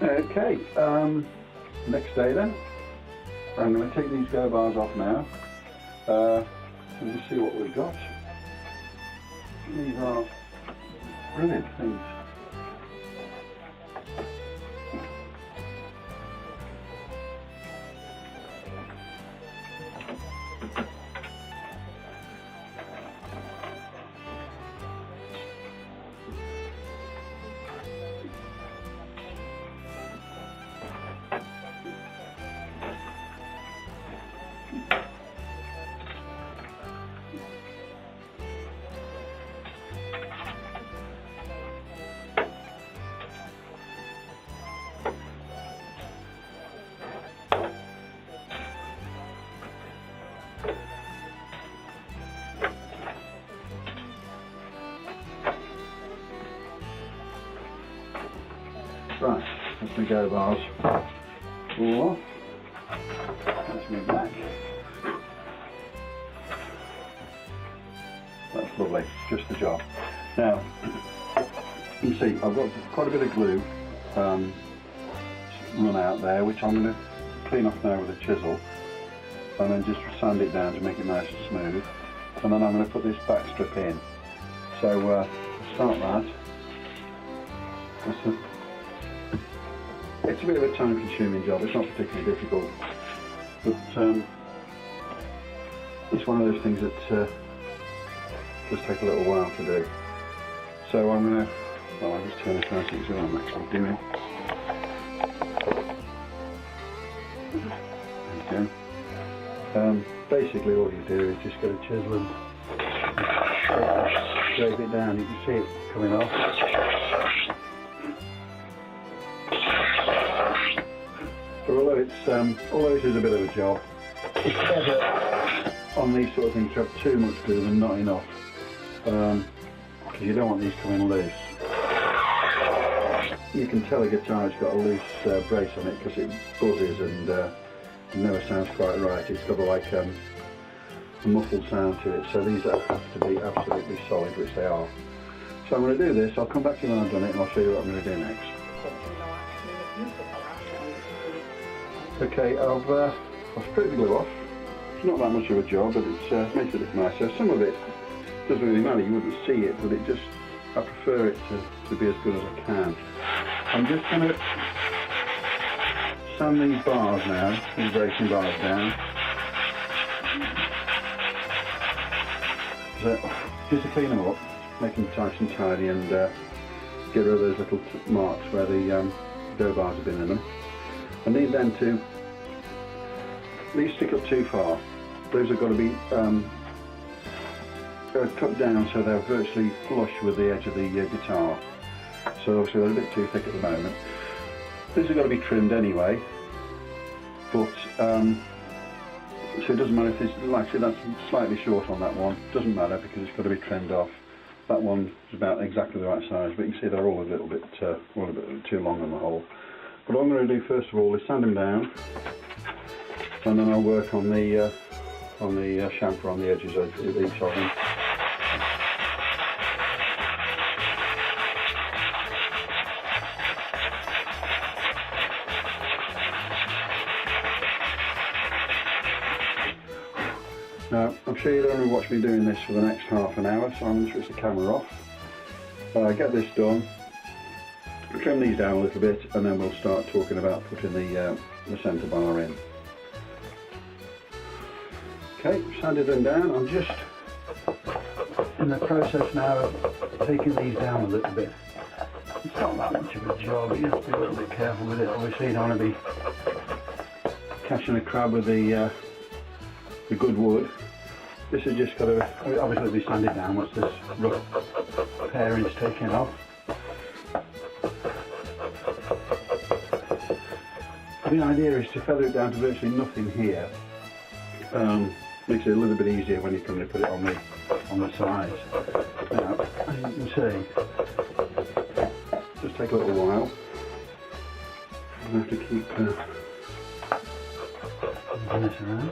Okay, next day then. I'm going to take these go bars off now and we'll see what we've got. These are brilliant things. Right, that's my go bars all off. That's me back. That's lovely, just the job. Now, you can see I've got quite a bit of glue run out there, which I'm going to clean off now with a chisel and then just sand it down to make it nice and smooth. And then I'm going to put this back strip in. So I'll start that. It's a bit of a time consuming job, it's not particularly difficult, but it's one of those things that does take a little while to do. So I'm going to, well, I'll just turn this around so you can see what I'm actually doing. There you go. Basically all you do is just get a chisel and scrape it down, you can see it coming off. Although it is a bit of a job, it's better on these sort of things to have too much glue than not enough, because you don't want these coming loose. You can tell a guitar's got a loose brace on it because it buzzes and it never sounds quite right. It's got a muffled sound to it, so these have to be absolutely solid, which they are. So I'm going to do this, I'll come back to you when I've done it and I'll show you what I'm going to do next. Okay, I've stripped the glue off. It's not that much of a job, but it makes it look nicer. Some of it doesn't really matter, you wouldn't see it, but I prefer it to be as good as I can. I'm just going to sand these bars now, these racing bars down. So, just to clean them up, make them nice and tidy and get rid of those little marks where the dough bars have been in them. I need them to, these stick up too far. Those have got to be cut down so they're virtually flush with the edge of the guitar. So obviously they're a bit too thick at the moment. These have got to be trimmed anyway, but so it doesn't matter if it's, actually that's slightly short on that one, doesn't matter because it's got to be trimmed off. That one is about exactly the right size, but you can see they're all a little bit too long on the whole. What I'm going to do first of all is sand them down, and then I'll work on the chamfer on the edges of each of them. Now, I'm sure you don't want to watch me doing this for the next half an hour, so I'm going to switch the camera off. Get this done, trim these down a little bit, and then we'll start talking about putting the centre bar in. Okay, sanded them down. I'm just in the process now of taking these down a little bit. It's not that much of a job, you have to be a little bit careful with it. Obviously you don't want to be catching a crab with the good wood. This has just got to obviously be sanded down once this rough paring's taken off. The idea is to feather it down to virtually nothing here. Makes it a little bit easier when you come to put it on the sides. Now, as you can see, just take a little while. I have to keep moving this around.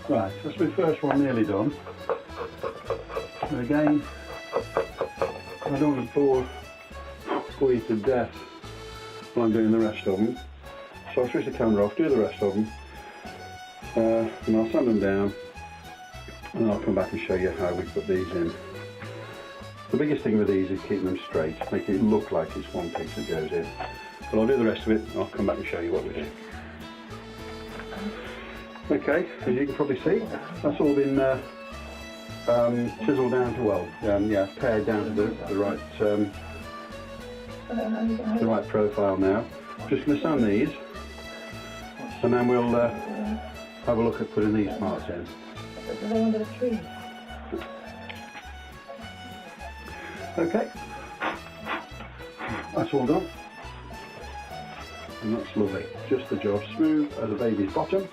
Right, that's my first one nearly done. And again, I don't want to bore you to death while I'm doing the rest of them. So I'll switch the camera off, do the rest of them, and I'll sand them down, and I'll come back and show you how we put these in. The biggest thing with these is keeping them straight, making it look like it's one piece that goes in. But I'll do the rest of it, and I'll come back and show you what we do. Okay, as you can probably see, that's all been chiseled down to weld. Yeah, pared down to the right profile now. Just going to sand these, and then we'll have a look at putting these parts in. Are they under the tree? Okay, that's all done, and that's lovely. Just the job, smooth as a baby's bottom,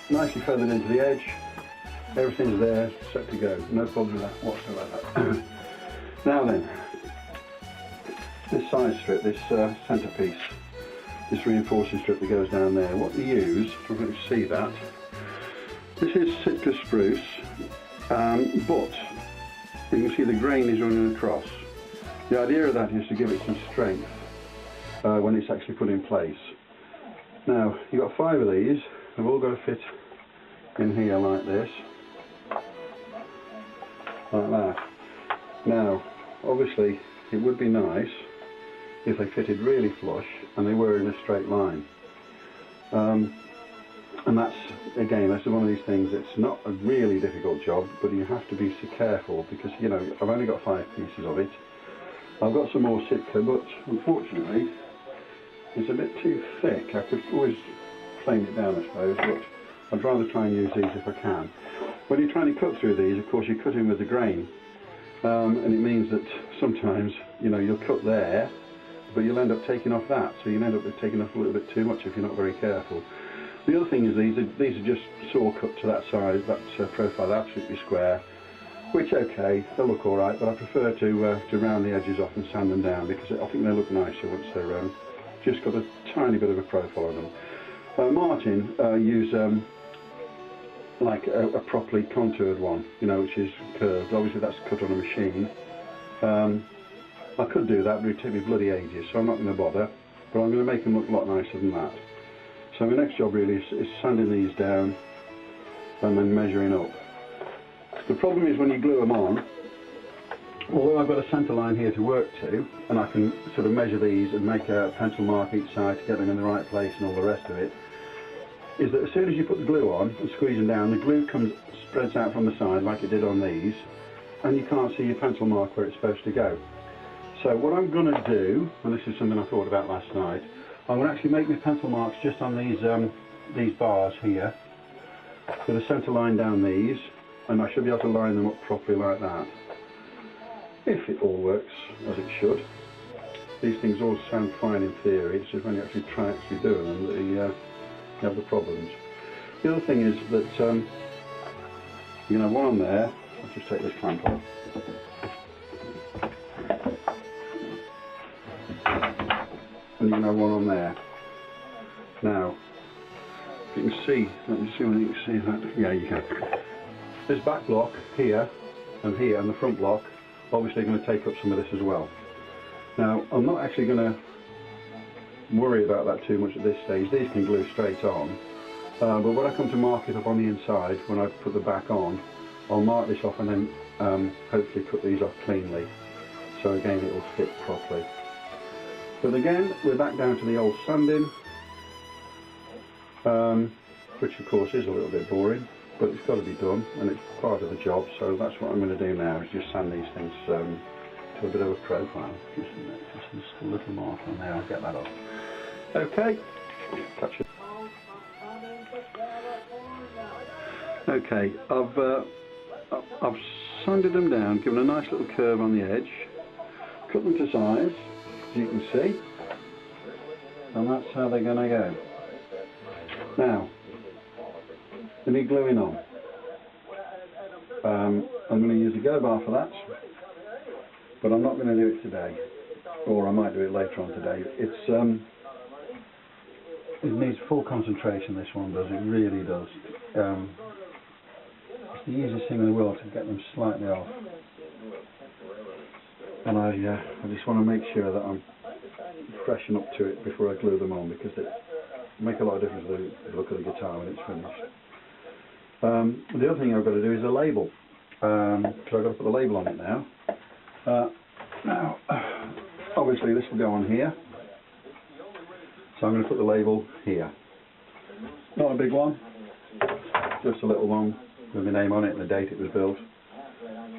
nicely feathered into the edge. Everything's there, set to go. No problem with that whatsoever. Now then, this side strip, this centrepiece, this reinforcing strip that goes down there. What we use, I'm going to see that. This is Sitka spruce, but you can see the grain is running across. The idea of that is to give it some strength when it's actually put in place. Now, you've got 5 of these. They've all got to fit in here like this. Like that. Now, obviously, it would be nice if they fitted really flush and they were in a straight line. And that's, again, that's one of these things. It's not a really difficult job, but you have to be so careful because, you know, I've only got 5 pieces of it. I've got some more Sitka, but unfortunately, it's a bit too thick. I could always plane it down, I suppose, but I'd rather try and use these if I can. When you're trying to cut through these, of course, you're cutting with the grain, and it means that sometimes, you know, you'll cut there, but you'll end up taking off that, so you'll end up taking off a little bit too much if you're not very careful. The other thing is these are just saw cut to that size, that profile, absolutely square, which, okay, they'll look all right, but I prefer to round the edges off and sand them down because I think they look nicer once they're just got a tiny bit of a profile on them. Martin use like a properly contoured one, you know, which is curved. Obviously that's cut on a machine. I could do that, but it would take me bloody ages, so I'm not going to bother, but I'm going to make them look a lot nicer than that. So my next job really is sanding these down and then measuring up. The problem is when you glue them on, although I've got a centre line here to work to, and I can sort of measure these and make a pencil mark each side to get them in the right place and all the rest of it, is that as soon as you put the glue on and squeeze them down, the glue spreads out from the side like it did on these, and you can't see your pencil mark where it's supposed to go. So what I'm going to do, and this is something I thought about last night, I'm going to actually make my pencil marks just on these bars here, with a centre line down these, and I should be able to line them up properly like that. If it all works as it should. These things all sound fine in theory, it's just when you actually try doing them that you have the problems. The other thing is that you know, one on there, I'll just take this clamp off. And you can have one on there. Now, if you can see, let me see whether you can see that. Yeah, you can. This back block here, and the front block, obviously going to take up some of this as well. Now, I'm not actually going to worry about that too much at this stage. These can glue straight on. But when I come to mark it up on the inside, when I put the back on, I'll mark this off and then hopefully cut these off cleanly. So again, it will fit properly. But again, we're back down to the old sanding, which of course is a little bit boring, but it's got to be done and it's part of the job. So that's what I'm going to do now, is just sand these things to a bit of a profile. Just a little mark on there, I'll get that off. Okay, catch it. Okay, I've sanded them down, given a nice little curve on the edge, cut them to size, as you can see, and that's how they're going to go. Now, they need gluing on. I'm going to use a go bar for that, but I'm not going to do it today, or I might do it later on today. It's it needs full concentration, this one does, it really does. It's the easiest thing in the world to get them slightly off. And I just want to make sure that I'm freshen up to it before I glue them on, because it make a lot of difference to the look of the guitar when it's finished. The other thing I've got to do is a label, because I've got to put the label on it now. Now, obviously this will go on here, so I'm going to put the label here. Not a big one, just a little one with my name on it and the date it was built.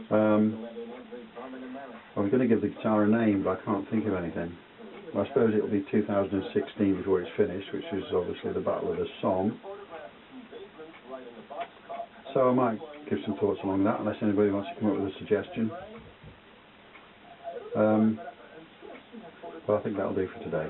I was going to give the guitar a name, but I can't think of anything. I suppose it will be 2016 before it's finished, which is obviously the Battle of the Somme. So I might give some thoughts along that, unless anybody wants to come up with a suggestion. But I think that'll do for today.